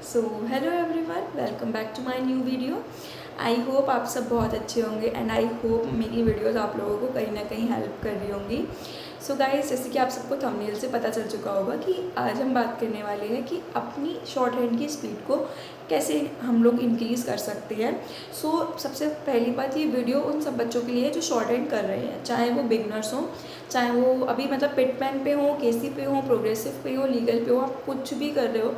So hello everyone, welcome back to my new video. I hope आप सब बहुत अच्छे होंगे एंड आई होप मेरी वीडियोस आप लोगों को कहीं ना कहीं हेल्प कर रही होंगी। सो गाइस, जैसे कि आप सबको थंबनेल से पता चल चुका होगा कि आज हम बात करने वाले हैं कि अपनी शॉर्ट हैंड की स्पीड को कैसे हम लोग इंक्रीज़ कर सकते हैं। सो सबसे पहली बात, ये वीडियो उन सब बच्चों के लिए है जो शॉर्ट हैंड कर रहे हैं, चाहे वो बिगनर्स हों, चाहे वो अभी मतलब पिटमैन पे हो, केसी पे हो, प्रोग्रेसिव पे हो, लीगल पे हो, आप कुछ भी कर रहे हो,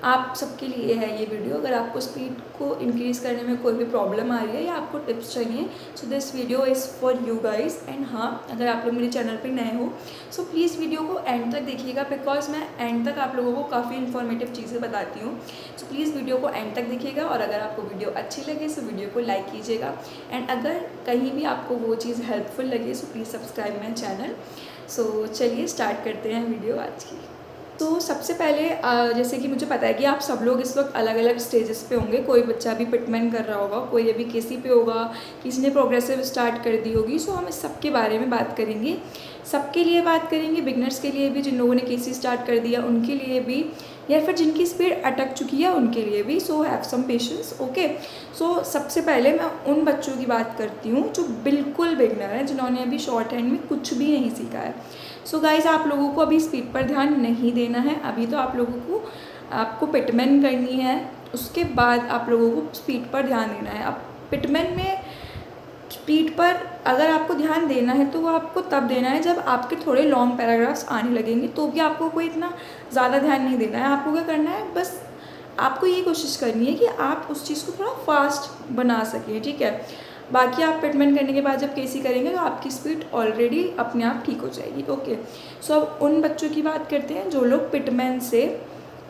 आप सबके लिए है ये वीडियो। अगर आपको स्पीड को इंक्रीज़ करने में कोई भी प्रॉब्लम आ रही है या आपको टिप्स चाहिए, so this video is for you guys. And हाँ, अगर आप लोग मेरे चैनल पे नए हो सो प्लीज़ वीडियो को एंड तक देखिएगा, बिकॉज मैं एंड तक आप लोगों को काफ़ी इन्फॉर्मेटिव चीज़ें बताती हूँ। सो प्लीज़ वीडियो को एंड तक देखिएगा, और अगर आपको वीडियो अच्छी लगे सो वीडियो को लाइक कीजिएगा, एंड अगर कहीं भी आपको वो चीज़ हेल्पफुल लगे so please subscribe my channel. So चलिए स्टार्ट करते हैं वीडियो आज की। तो सबसे पहले जैसे कि मुझे पता है कि आप सब लोग इस वक्त अलग अलग स्टेजेस पे होंगे। कोई बच्चा अभी पिटमैन कर रहा होगा, कोई अभी केसी पे होगा, किसी ने प्रोग्रेसिव स्टार्ट कर दी होगी। सो हम इस सब के बारे में बात करेंगे, सबके लिए बात करेंगे, बिगनर्स के लिए भी, जिन लोगों ने केसी स्टार्ट कर दिया उनके लिए भी, या फिर जिनकी स्पीड अटक चुकी है उनके लिए भी। So have some patience, okay. So सबसे पहले मैं उन बच्चों की बात करती हूँ जो बिल्कुल बिगनर हैं, जिन्होंने अभी शॉर्ट हैंड में कुछ भी नहीं सीखा है। सो गाइज, आप लोगों को अभी स्पीड पर ध्यान नहीं देना है। अभी तो आप लोगों को आपको पिटमैन करनी है, उसके बाद आप लोगों को स्पीड पर ध्यान देना है। अब पिटमैन में स्पीड पर अगर आपको ध्यान देना है तो वो आपको तब देना है जब आपके थोड़े लॉन्ग पैराग्राफ्स आने लगेंगे, तो भी आपको कोई इतना ज़्यादा ध्यान नहीं देना है। आपको क्या करना है, बस आपको ये कोशिश करनी है कि आप उस चीज़ को थोड़ा फास्ट बना सकें, ठीक है। बाकी आप पिटमैन करने के बाद जब केसी करेंगे तो आपकी स्पीड ऑलरेडी अपने आप ठीक हो जाएगी, ओके। सो अब उन बच्चों की बात करते हैं जो लोग पिटमैन से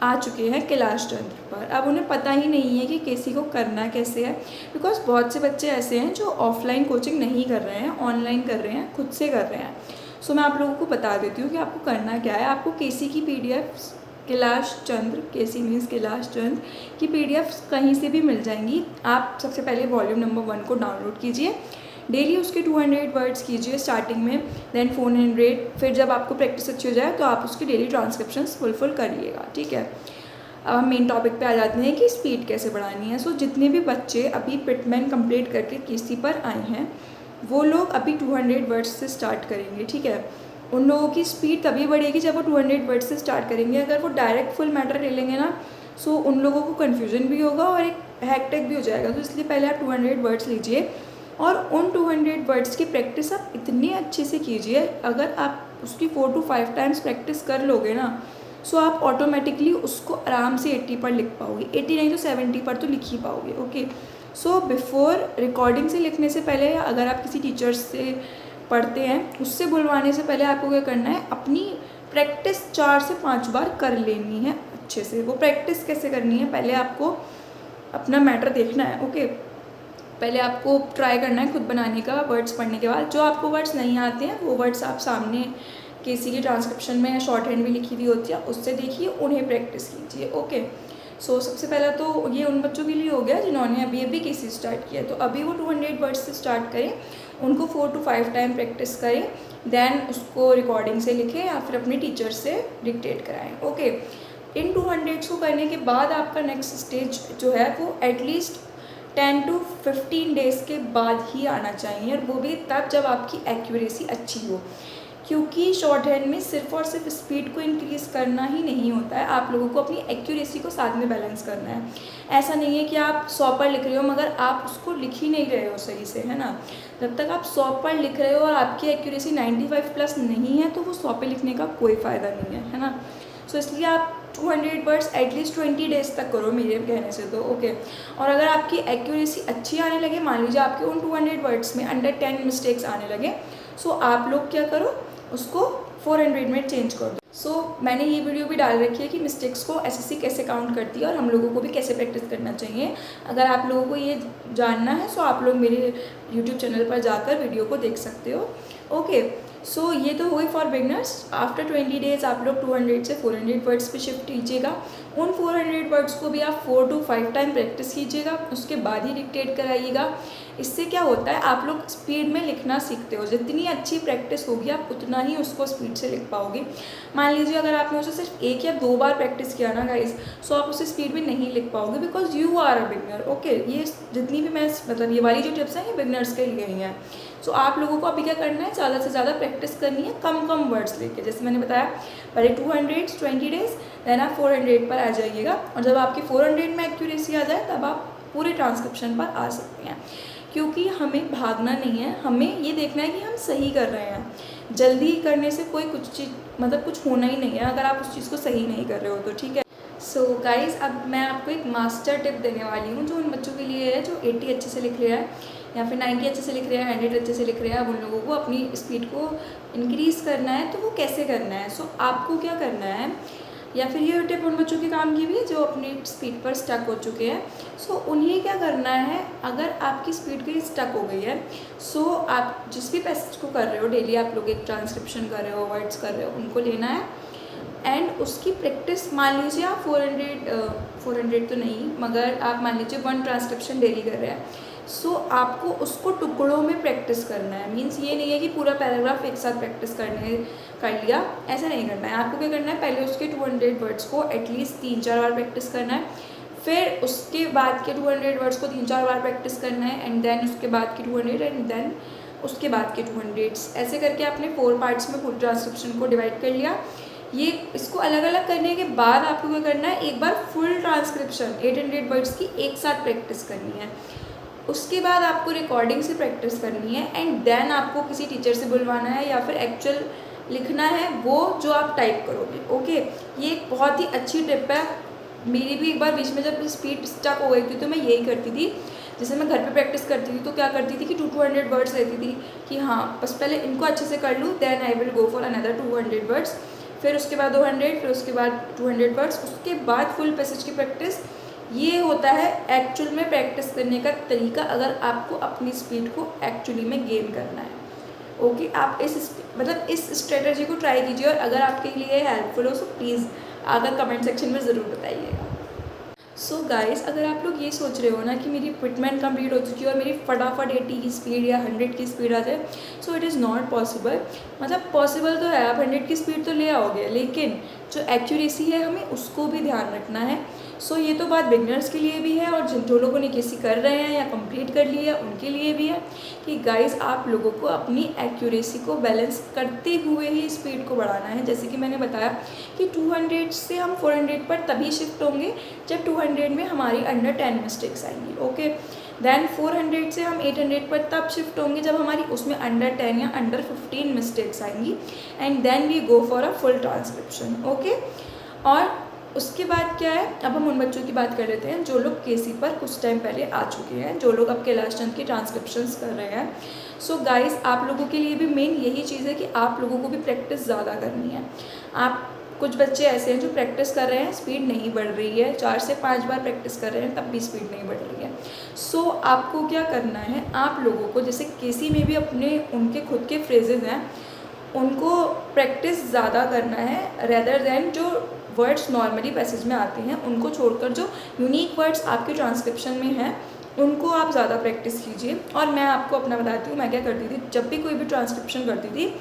आ चुके हैं कैलाश चंद्र पर। अब उन्हें पता ही नहीं है कि केसी को करना कैसे है, बिकॉज बहुत से बच्चे ऐसे हैं जो ऑफलाइन कोचिंग नहीं कर रहे हैं, ऑनलाइन कर रहे हैं, खुद से कर रहे हैं। सो मैं आप लोगों को बता देती हूँ कि आपको करना क्या है। आपको केसी की PDF, कैलाश चंद्र, केसी मीन्स कैलाश चंद्र की PDF कहीं से भी मिल जाएंगी। आप सबसे पहले वॉल्यूम नंबर 1 को डाउनलोड कीजिए, डेली उसके 200 वर्ड्स कीजिए स्टार्टिंग में, देन 400, फिर जब आपको प्रैक्टिस अच्छी हो जाए तो आप उसकी डेली ट्रांसक्रिप्शंस फुल करिएगा, ठीक है। अब हम मेन टॉपिक पे आ जाते हैं कि स्पीड कैसे बढ़ानी है। सो जितने भी बच्चे अभी पिटमैन कंप्लीट करके केसी पर आए हैं वो लोग अभी 200 वर्ड्स से स्टार्ट करेंगे, ठीक है। उन लोगों की स्पीड तभी बढ़ेगी जब वो 200 वर्ड्स से स्टार्ट करेंगे। अगर वो डायरेक्ट फुल मैटर ले लेंगे ना, सो उन लोगों को कन्फ्यूजन भी होगा और एक हैक्टिक भी हो जाएगा। तो इसलिए पहले आप 200 वर्ड्स लीजिए, और उन 200 वर्ड्स की प्रैक्टिस आप इतनी अच्छे से कीजिए। अगर आप उसकी 4 to 5 टाइम्स प्रैक्टिस कर लोगे ना, सो आप ऑटोमेटिकली उसको आराम से 80 पर लिख पाओगे। 80 नहीं तो 70 पर तो लिख ही पाओगे, ओके। सो बिफोर रिकॉर्डिंग से लिखने से पहले, या अगर आप किसी टीचर से पढ़ते हैं उससे बुलवाने से पहले, आपको क्या करना है, अपनी प्रैक्टिस 4 से 5 बार कर लेनी है अच्छे से। वो प्रैक्टिस कैसे करनी है, पहले आपको अपना मैटर देखना है, ओके। पहले आपको ट्राई करना है खुद बनाने का वर्ड्स पढ़ने के बाद। जो आपको वर्ड्स नहीं आते हैं वो वर्ड्स आप सामने किसी की ट्रांसक्रिप्शन में या शॉर्ट हैंड भी लिखी हुई होती है उससे देखिए, उन्हें प्रैक्टिस कीजिए, ओके। सो सबसे पहला तो ये उन बच्चों के लिए हो गया जिन्होंने अभी केसी स्टार्ट किया। तो अभी वो 200 वर्ड्स से स्टार्ट करें, उनको 4 to 5 टाइम प्रैक्टिस करें, देन उसको रिकॉर्डिंग से लिखें या फिर अपने टीचर से डिक्टेट कराएं, ओके। इन 200 को करने के बाद आपका नेक्स्ट स्टेज जो है वो एटलीस्ट 10 to 15 डेज़ के बाद ही आना चाहिए, और वो भी तब जब आपकी एक्यूरेसी अच्छी हो। क्योंकि शॉर्ट हैंड में सिर्फ और सिर्फ स्पीड को इंक्रीज़ करना ही नहीं होता है, आप लोगों को अपनी एक्यूरेसी को साथ में बैलेंस करना है। ऐसा नहीं है कि आप 100 पर लिख रहे हो मगर आप उसको लिख ही नहीं रहे हो सही से, है ना। जब तक आप 100 पर लिख रहे हो और आपकी एक्यूरेसी 95+ नहीं है तो वो 100 पे लिखने का कोई फ़ायदा नहीं है ना। सो इसलिए आप 200 वर्ड्स एटलीस्ट 20 डेज़ तक करो मेरे कहने से तो, ओके। और अगर आपकी एक्यूरेसी अच्छी आने लगे, मान लीजिए आपके उन 200 वर्ड्स में अंडर 10 मिस्टेक्स आने लगे, सो आप लोग क्या करो, उसको 400 में चेंज कर दो। सो मैंने ये वीडियो भी डाल रखी है कि मिस्टेक्स को SSC कैसे काउंट करती है और हम लोगों को भी कैसे प्रैक्टिस करना चाहिए। अगर आप लोगों को ये जानना है सो आप लोग मेरे YouTube चैनल पर जाकर वीडियो को देख सकते हो, ओके। सो ये तो हुई फॉर बिगनर्स। आफ्टर 20 डेज़ आप लोग 200 से 400 वर्ड्स पे शिफ्ट कीजिएगा। उन 400 वर्ड्स को भी आप 4 to 5 टाइम प्रैक्टिस कीजिएगा, उसके बाद ही डिक्टेट कराइएगा। इससे क्या होता है, आप लोग स्पीड में लिखना सीखते हो। जितनी अच्छी प्रैक्टिस होगी आप उतना ही उसको स्पीड से लिख पाओगे। मान लीजिए अगर आपने उसे सिर्फ 1 या 2 बार प्रैक्टिस किया ना गाइस, सो आप उसे स्पीड में नहीं लिख पाओगे, because you are a beginner. Okay, ये जितनी भी मैं मतलब ये वाली जो टिप्स हैं ये बिगनर्स के लिए ही हैं। सो आप लोगों को अभी क्या करना है, ज़्यादा से ज़्यादा प्रैक्टिस करनी है, कम कम वर्ड्स लेके। जैसे मैंने बताया पहले 200 20 डेज़, देन आप 400 पर आ जाइएगा, और जब आपकी 400 में एक्यूरेसी आ जाए तब आप पूरे ट्रांसक्रिप्शन पर आ सकते हैं। क्योंकि हमें भागना नहीं है, हमें ये देखना है कि हम सही कर रहे हैं। जल्दी करने से कोई कुछ चीज़ मतलब कुछ होना ही नहीं है अगर आप उस चीज़ को सही नहीं कर रहे हो तो, ठीक है। सो गाइज़, अब मैं आपको एक मास्टर टिप देने वाली हूँ जो उन बच्चों के लिए है जो 80 अच्छे से लिख रहा है, या फिर 90 अच्छे से लिख रहे हैं, 100 अच्छे से लिख रहे हैं। अब उन लोगों को अपनी स्पीड को इंक्रीज़ करना है, तो वो कैसे करना है। सो आपको क्या करना है, या फिर ये टिप उन बच्चों के काम की भी है जो अपनी स्पीड पर स्टक हो चुके हैं। सो उन्हें क्या करना है, अगर आपकी स्पीड कहीं स्टक हो गई है, सो आप जिस भी पैसेज को कर रहे हो, डेली आप लोग एक ट्रांसक्रिप्शन कर रहे हो, वर्ड्स कर रहे हो, उनको लेना है एंड उसकी प्रैक्टिस। मान लीजिए आप 400 तो नहीं, मगर आप मान लीजिए 1 ट्रांसक्रिप्शन डेली कर रहे हैं। सो आपको उसको टुकड़ों में प्रैक्टिस करना है। मीन्स ये नहीं है कि पूरा पैराग्राफ एक साथ प्रैक्टिस कर लिया, ऐसा नहीं करना है। आपको क्या करना है, पहले उसके 200 वर्ड्स को एटलीस्ट 3-4 बार प्रैक्टिस करना है, फिर उसके बाद के 200 वर्ड्स को 3-4 बार प्रैक्टिस करना है, एंड देन उसके बाद के 200, एंड देन उसके बाद के 200। ऐसे करके आपने 4 पार्ट्स में पूरे ट्रांसक्रिप्शन को डिवाइड कर लिया। ये इसको अलग अलग करने के बाद आपको क्या करना है, एक बार फुल ट्रांसक्रिप्शन 800 वर्ड्स की एक साथ प्रैक्टिस करनी है। उसके बाद आपको रिकॉर्डिंग से प्रैक्टिस करनी है, एंड देन आपको किसी टीचर से बुलवाना है या फिर एक्चुअल लिखना है वो जो आप टाइप करोगे। ओके, ये एक बहुत ही अच्छी टिप है। मेरी भी एक बार बीच में जब स्पीड स्टक हो गई थी तो मैं यही करती थी। जैसे मैं घर पे प्रैक्टिस करती थी तो क्या करती थी कि 200 वर्ड्स लेती थी कि हाँ बस पहले इनको अच्छे से कर लूँ, then I will go for another 200 words, फिर उसके बाद 200, फिर उसके बाद 200 वर्ड्स, उसके बाद फुल पैसेज की प्रैक्टिस। ये होता है एक्चुअल में प्रैक्टिस करने का तरीका, अगर आपको अपनी स्पीड को एक्चुअली में गेन करना है। ओके, आप इस स्ट्रेटजी को ट्राई कीजिए, और अगर आपके लिए हेल्पफुल हो तो प्लीज़ आकर कमेंट सेक्शन में ज़रूर बताइएगा। सो गाइस, अगर आप लोग ये सोच रहे हो ना कि मेरी फिटमेंट कंप्लीट हो चुकी है और मेरी फटाफट 80 की स्पीड या 100 की स्पीड आ जाए, so it is not possible. मतलब पॉसिबल तो है, आप 100 की स्पीड तो ले आओगे, लेकिन जो एक्यूरेसी है हमें उसको भी ध्यान रखना है। सो ये तो बात बिगनर्स के लिए भी है, और जो लोगों ने केसी कर रहे हैं या कंप्लीट कर लिया है उनके लिए भी है कि गाइस आप लोगों को अपनी एक्यूरेसी को बैलेंस करते हुए ही स्पीड को बढ़ाना है। जैसे कि मैंने बताया कि 200 से हम 400 पर तभी शिफ्ट होंगे जब 200 में हमारी अंडर 10 मिस्टेक्स आएंगी। ओके, देन 400 से हम 800 पर तब शिफ्ट होंगे जब हमारी उसमें अंडर 10 या अंडर 15 मिस्टेक्स आएंगी, and then we go for a full transcription. Okay, और उसके बाद क्या है, अब हम उन बच्चों की बात कर लेते हैं जो लोग केसी पर कुछ टाइम पहले आ चुके हैं, जो लोग अब कैलाश चंद की ट्रांसक्रिप्शंस कर रहे हैं। सो गाइस, आप लोगों के लिए भी मेन यही चीज़ है कि आप लोगों को भी प्रैक्टिस ज़्यादा करनी है। आप कुछ बच्चे ऐसे हैं जो प्रैक्टिस कर रहे हैं, स्पीड नहीं बढ़ रही है, 4 से 5 बार प्रैक्टिस कर रहे हैं तब भी स्पीड नहीं बढ़ रही है। सो आपको क्या करना है, आप लोगों को जैसे केसी में भी अपने उनके खुद के फ्रेजेस हैं, उनको प्रैक्टिस ज़्यादा करना है रेदर देन जो वर्ड्स नॉर्मली पैसेज में आते हैं उनको छोड़कर जो यूनिक वर्ड्स आपके ट्रांसक्रिप्शन में हैं उनको आप ज़्यादा प्रैक्टिस कीजिए। और मैं आपको अपना बताती हूँ मैं क्या करती थी, जब भी कोई भी ट्रांसक्रिप्शन करती थी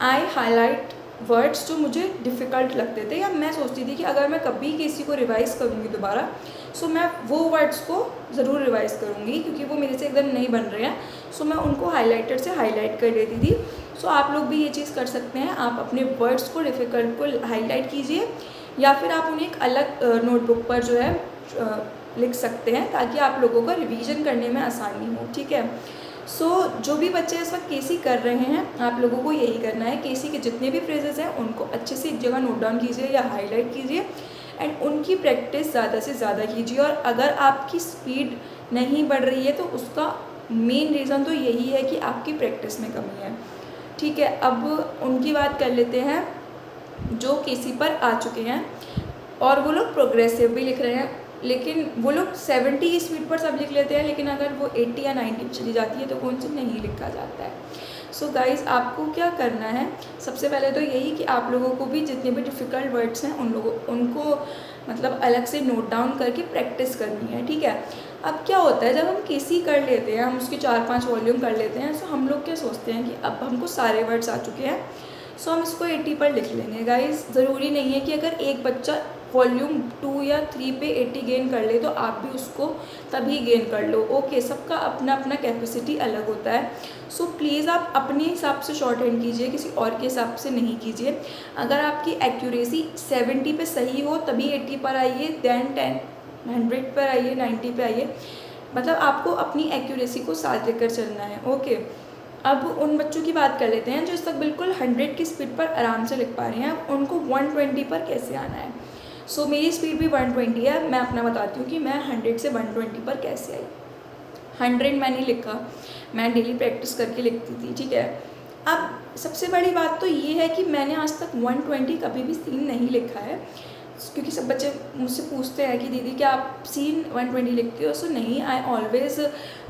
आई हाईलाइट वर्ड्स जो मुझे डिफ़िकल्ट लगते थे, या मैं सोचती थी कि अगर मैं कभी किसी को रिवाइज़ करूँगी दोबारा, सो मैं वो वर्ड्स को ज़रूर रिवाइज़ करूँगी क्योंकि वो मेरे से एकदम नहीं बन रहे हैं। सो मैं उनको हाईलाइटर से हाईलाइट कर देती थी। सो आप लोग भी ये चीज़ कर सकते हैं, आप अपने वर्ड्स को डिफ़िकल्ट को हाईलाइट कीजिए, या फिर आप उन्हें एक अलग नोटबुक पर जो है लिख सकते हैं ताकि आप लोगों को रिवीजन करने में आसानी हो। ठीक है, सो जो भी बच्चे इस वक्त केसी कर रहे हैं आप लोगों को यही करना है, केसी के जितने भी फ्रेजेस हैं उनको अच्छे से एक जगह नोट डाउन कीजिए या हाईलाइट कीजिए, एंड उनकी प्रैक्टिस ज़्यादा से ज़्यादा कीजिए। और अगर आपकी स्पीड नहीं बढ़ रही है तो उसका मेन रीज़न तो यही है कि आपकी प्रैक्टिस में कमी है। ठीक है, अब उनकी बात कर लेते हैं जो केसी पर आ चुके हैं और वो लोग प्रोग्रेसिव भी लिख रहे हैं, लेकिन वो लोग 70 की स्पीड पर सब लिख लेते हैं, लेकिन अगर वो 80 या 90 चली जाती है तो वो उनसे नहीं लिखा जाता है। सो गाइज़ आपको क्या करना है, सबसे पहले तो यही कि आप लोगों को भी जितने भी डिफ़िकल्ट वर्ड्स हैं उनको मतलब अलग से नोट डाउन करके प्रैक्टिस करनी है, ठीक है। अब क्या होता है, जब हम केसी कर लेते हैं, हम उसके 4-5 वॉल्यूम कर लेते हैं, सो हम लोग क्या सोचते हैं कि अब हमको सारे वर्ड्स आ चुके हैं, सो हम इसको 80 पर लिख लेंगे। गाइस ज़रूरी नहीं है कि अगर एक बच्चा वॉल्यूम 2 या 3 पे 80 गेन कर ले तो आप भी उसको तभी गेन कर लो। ओके, सबका अपना अपना कैपेसिटी अलग होता है। सो प्लीज़ आप अपने हिसाब से शॉर्ट हैंड कीजिए, किसी और के हिसाब से नहीं कीजिए। अगर आपकी एक्यूरेसी 70 पे सही हो तभी 80 पर आइए, देन 100 पर आइए, 90 पे आइए। मतलब आपको अपनी एक्यूरेसी को साथ लेकर चलना है। ओके, अब उन बच्चों की बात कर लेते हैं जो इस तक बिल्कुल 100 की स्पीड पर आराम से लिख पा रहे हैं, उनको 120 पर कैसे आना है। सो मेरी स्पीड भी 120 है। मैं अपना बताती हूँ कि मैं 100 से 120 पर कैसे आई। 100 मैं नहीं लिखा, मैं डेली प्रैक्टिस करके लिखती थी, ठीक है। अब सबसे बड़ी बात तो ये है कि मैंने आज तक 120 कभी भी सीन नहीं लिखा है, क्योंकि सब बच्चे मुझसे पूछते हैं कि दीदी क्या आप सीन 120 लिखते हो। सो नहीं, आई ऑलवेज़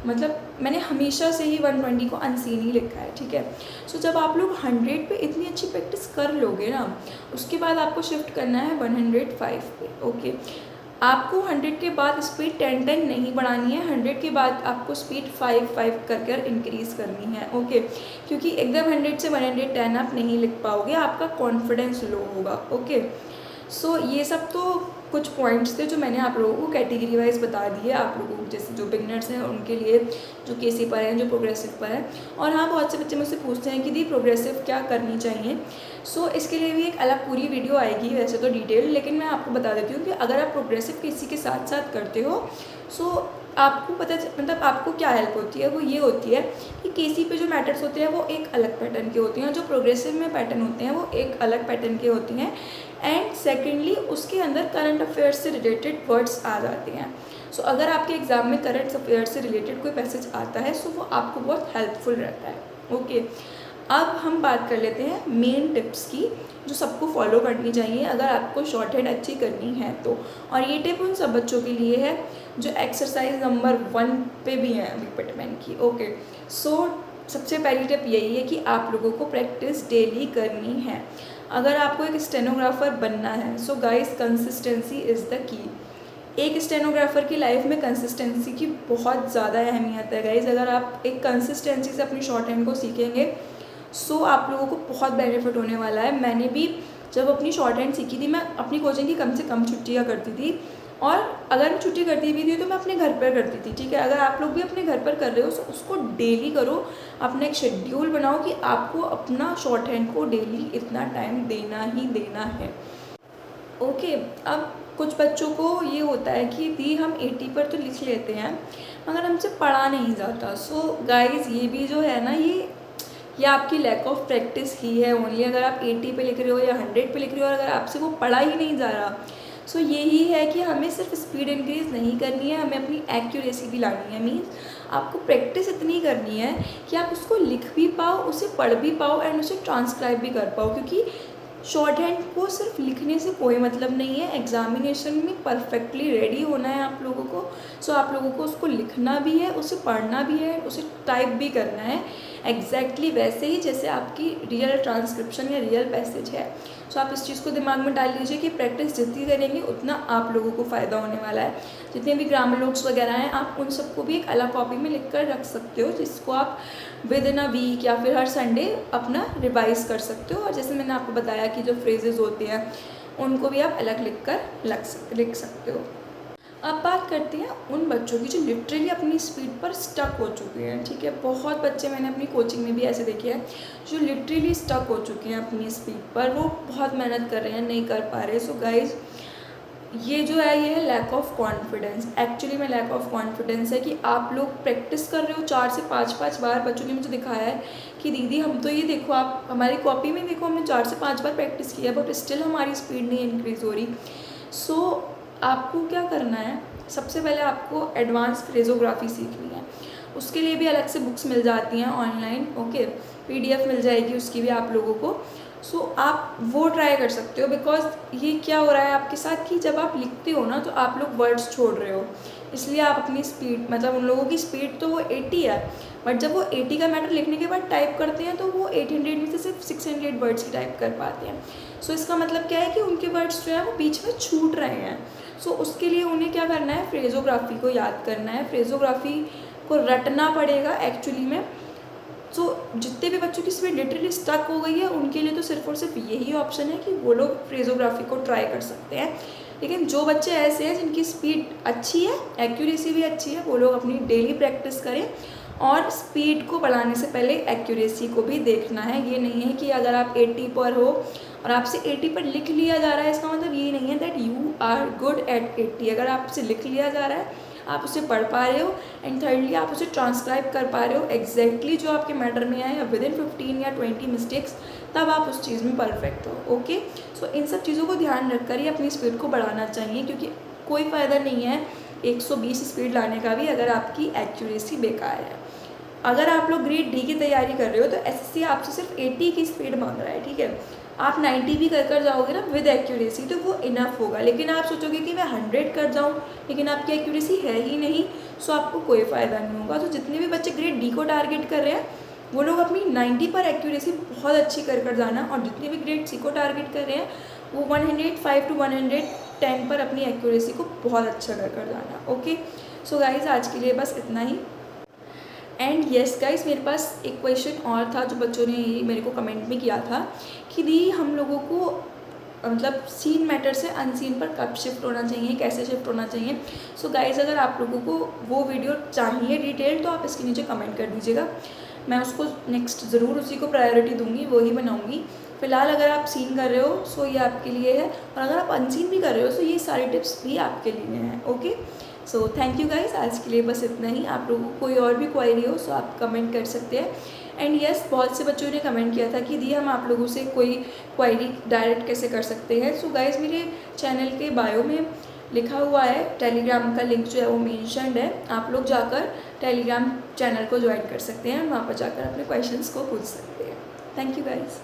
मतलब मैंने हमेशा से ही 120 को अनसीन ही लिखा है, ठीक है। सो जब आप लोग 100 पे इतनी अच्छी प्रैक्टिस कर लोगे ना, उसके बाद आपको शिफ्ट करना है 105 पे। ओके, आपको 100 के बाद स्पीड 10 नहीं बढ़ानी है, 100 के बाद आपको स्पीड 5 कर कर इंक्रीज़ करनी है। ओके, क्योंकि एकदम 100 से 110 आप नहीं लिख पाओगे, आपका कॉन्फिडेंस लो होगा। ओके, सो ये सब तो कुछ पॉइंट्स थे जो मैंने आप लोगों को कैटेगरी वाइज बता दिए। आप लोगों को जैसे जो बिगनर्स हैं उनके लिए, जो केसी पर हैं, जो प्रोग्रेसिव पर है। और हाँ, बहुत से बच्चे मुझसे पूछते हैं कि दी प्रोग्रेसिव क्या करनी चाहिए। सो इसके लिए भी एक अलग पूरी वीडियो आएगी वैसे तो डिटेल, लेकिन मैं आपको बता देती हूँ कि अगर आप प्रोग्रेसिव केसी के साथ साथ करते हो, सो आपको पता मतलब आपको क्या हेल्प होती है, वो ये होती है कि केसी पे जो मैटर्स होते हैं वो एक अलग पैटर्न के होते हैं, जो प्रोग्रेसिव में पैटर्न होते हैं वो एक अलग पैटर्न के होते हैं। एंड सेकेंडली उसके अंदर करंट अफेयर्स से रिलेटेड वर्ड्स आ जाते हैं। सो अगर आपके एग्ज़ाम में करंट अफेयर्स से रिलेटेड कोई पैसेज आता है, सो वो आपको बहुत हेल्पफुल रहता है। ओके, अब हम बात कर लेते हैं मेन टिप्स की, जो सबको फॉलो करनी चाहिए अगर आपको शॉर्ट हैंड अच्छी करनी है तो। और ये टिप उन सब बच्चों के लिए है जो एक्सरसाइज नंबर 1 पे भी हैं विपिटमैन की। ओके, सो सबसे पहली टिप यही है कि आप लोगों को प्रैक्टिस डेली करनी है। अगर आपको एक स्टेनोग्राफर बनना है, so guys consistency is the key. एक स्टेनोग्राफर की लाइफ में कंसिस्टेंसी की बहुत ज़्यादा अहमियत है गाइस। अगर आप एक कंसिस्टेंसी से अपनी शॉर्ट हैंड को सीखेंगे, सो आप लोगों को बहुत बेनिफिट होने वाला है। मैंने भी जब अपनी शॉर्ट हैंड सीखी थी, मैं अपनी कोचिंग की कम से कम छुट्टियाँ करती थी, और अगर मैं छुट्टी करती भी थी तो मैं अपने घर पर करती थी, ठीक है। अगर आप लोग भी अपने घर पर कर रहे हो तो उसको डेली करो, अपना एक शेड्यूल बनाओ कि आपको अपना शॉर्ट हैंड को डेली इतना टाइम देना ही देना है। ओके, अब कुछ बच्चों को ये होता है कि दी हम 80 पर तो लिख लेते हैं मगर हमसे पढ़ा नहीं जाता। सो गाइस ये भी जो है ना, ये आपकी लैक ऑफ प्रैक्टिस ही है ओनली। अगर आप 80 पे लिख रहे हो या 100 पे लिख रहे हो और अगर आपसे वो पढ़ा ही नहीं जा रहा, सो यही है कि हमें सिर्फ स्पीड इंक्रीज़ नहीं करनी है, हमें अपनी एक्यूरेसी भी लानी है। मीन्स आपको प्रैक्टिस इतनी करनी है कि आप उसको लिख भी पाओ, उसे पढ़ भी पाओ एंड उसे ट्रांसक्राइब भी कर पाओ। क्योंकि शॉर्ट हैंड को सिर्फ लिखने से कोई मतलब नहीं है, एग्जामिनेशन में परफेक्टली रेडी होना है आप लोगों को। सो आप लोगों को उसको लिखना भी है, उसे पढ़ना भी है, उसे टाइप भी करना है एग्जैक्टली वैसे ही जैसे आपकी रियल ट्रांसक्रिप्शन या रियल पैसेज है। सो आप इस चीज़ को दिमाग में डाल लीजिए कि प्रैक्टिस जितनी करेंगे उतना आप लोगों को फ़ायदा होने वाला है। जितने भी ग्रामर नोट्स वगैरह हैं, आप उन सबको भी एक अलग कॉपी में लिख कर रख सकते हो, जिसको आप विद इन अ वीक या फिर हर संडे अपना रिवाइज़ कर सकते हो। और जैसे मैंने आपको बताया कि जो फ्रेजेस होते हैं उनको भी आप अलग लिख सकते हो। अब बात करते हैं उन बच्चों की जो लिटरली अपनी स्पीड पर स्टक हो चुके हैं, ठीक है। बहुत बच्चे मैंने अपनी कोचिंग में भी ऐसे देखे हैं जो लिटरली स्टक हो चुके हैं अपनी स्पीड पर, वो बहुत मेहनत कर रहे हैं, नहीं कर पा रहे। सो गाइज ये जो है, ये है लैक ऑफ कॉन्फिडेंस। एक्चुअली में लैक ऑफ कॉन्फिडेंस है कि आप लोग प्रैक्टिस कर रहे हो 4 से 5 बार। बच्चों ने मुझे दिखाया है कि दीदी हम तो ये देखो, आप हमारी कॉपी में देखो, हमने 4 से 5 बार प्रैक्टिस किया बट स्टिल हमारी स्पीड नहीं इंक्रीज़ हो रही। सो आपको क्या करना है, सबसे पहले आपको एडवांस फ्रेजोग्राफी सीखनी है। उसके लिए भी अलग से बुक्स मिल जाती हैं ऑनलाइन। ओके, PDF मिल जाएगी उसकी भी आप लोगों को। सो आप वो ट्राई कर सकते हो। बिकॉज ये क्या हो रहा है आपके साथ कि जब आप लिखते हो ना तो आप लोग वर्ड्स छोड़ रहे हो, इसलिए आप अपनी स्पीड, मतलब उन लोगों की स्पीड तो वो 80 है, बट जब वो 80 का मैटर लिखने के बाद टाइप करते हैं तो वो 800 में से सिर्फ 600 वर्ड्स की टाइप कर पाते हैं। सो इसका मतलब क्या है कि उनके वर्ड्स जो है वो बीच में छूट रहे हैं। सो उसके लिए उन्हें क्या करना है, फ्रेजोग्राफी को याद करना है, फ्रेजोग्राफी को रटना पड़ेगा एक्चुअली में। सो जितने भी बच्चों की स्पीड लिटरली स्टक हो गई है उनके लिए तो सिर्फ और सिर्फ यही ऑप्शन है कि वो लोग फ्रेजोग्राफी को ट्राई कर सकते हैं। लेकिन जो बच्चे ऐसे हैं जिनकी स्पीड अच्छी है, एक्यूरेसी भी अच्छी है, वो लोग अपनी डेली प्रैक्टिस करें। और स्पीड को बढ़ाने से पहले एक्यूरेसी को भी देखना है। ये नहीं है कि अगर आप 80 पर हो और आपसे 80 पर लिख लिया जा रहा है, इसका मतलब ये नहीं है that you are good at 80। अगर आपसे लिख लिया जा रहा है, आप उसे पढ़ पा रहे हो, एंड थर्डली आप उसे ट्रांसक्राइब कर पा रहे हो एग्जैक्टली जो आपके मैटर में आए, या विद इन 15 या 20 मिस्टेक्स, तब आप उस चीज़ में परफेक्ट हो। ओके, सो इन सब चीज़ों को ध्यान रखकर ही अपनी स्पीड को बढ़ाना चाहिए, क्योंकि कोई फ़ायदा नहीं है 120 स्पीड लाने का भी अगर आपकी एक्यूरेसी बेकार है। अगर आप लोग ग्रेड डी की तैयारी कर रहे हो तो एसएससी आपसे सिर्फ 80 की स्पीड मांग रहा है, ठीक है। आप 90 भी कर जाओगे ना विद एक्यूरेसी तो वो इनफ होगा। लेकिन आप सोचोगे कि मैं 100 कर जाऊँ, लेकिन आपकी एक्यूरेसी है ही नहीं, सो आपको कोई फ़ायदा नहीं होगा। तो जितने भी बच्चे ग्रेड डी को टारगेट कर रहे हैं वो लोग अपनी 90 पर एक्यूरेसी बहुत अच्छी कर जाना, और जितने भी ग्रेड सी को टारगेट कर रहे हैं वो 105 to 110 पर अपनी एक्यूरेसी को बहुत अच्छा कर जाना। ओके, सो गाइज आज के लिए बस इतना ही। एंड येस गाइस, मेरे पास एक क्वेश्चन और था जो बच्चों ने मेरे को कमेंट में किया था कि दी हम लोगों को मतलब सीन मैटर से अनसीन पर कब शिफ्ट होना चाहिए, कैसे शिफ्ट होना चाहिए। सो गाइस अगर आप लोगों को वो वीडियो चाहिए डिटेल तो आप इसके नीचे कमेंट कर दीजिएगा, मैं उसको नेक्स्ट ज़रूर उसी को प्रायोरिटी दूंगी, वही बनाऊंगी। फ़िलहाल अगर आप सीन कर रहे हो सो ये आपके लिए है, और अगर आप अनसीन भी कर रहे हो सो ये सारी टिप्स भी आपके लिए हैं। Okay, so thank you guys, आज के लिए बस इतना ही। आप लोगों को कोई और भी क्वायरी हो सो आप कमेंट कर सकते हैं। एंड यस, बहुत से बच्चों ने कमेंट किया था कि दी हम आप लोगों से कोई क्वायरी डायरेक्ट कैसे कर सकते हैं। सो गाइस मेरे चैनल के बायो में लिखा हुआ है, टेलीग्राम का लिंक जो है वो मेंशन्ड है, आप लोग जाकर टेलीग्राम चैनल को ज्वाइन कर सकते हैं, वहाँ पर जाकर अपने क्वेश्चंस को पूछ सकते हैं। Thank you guys.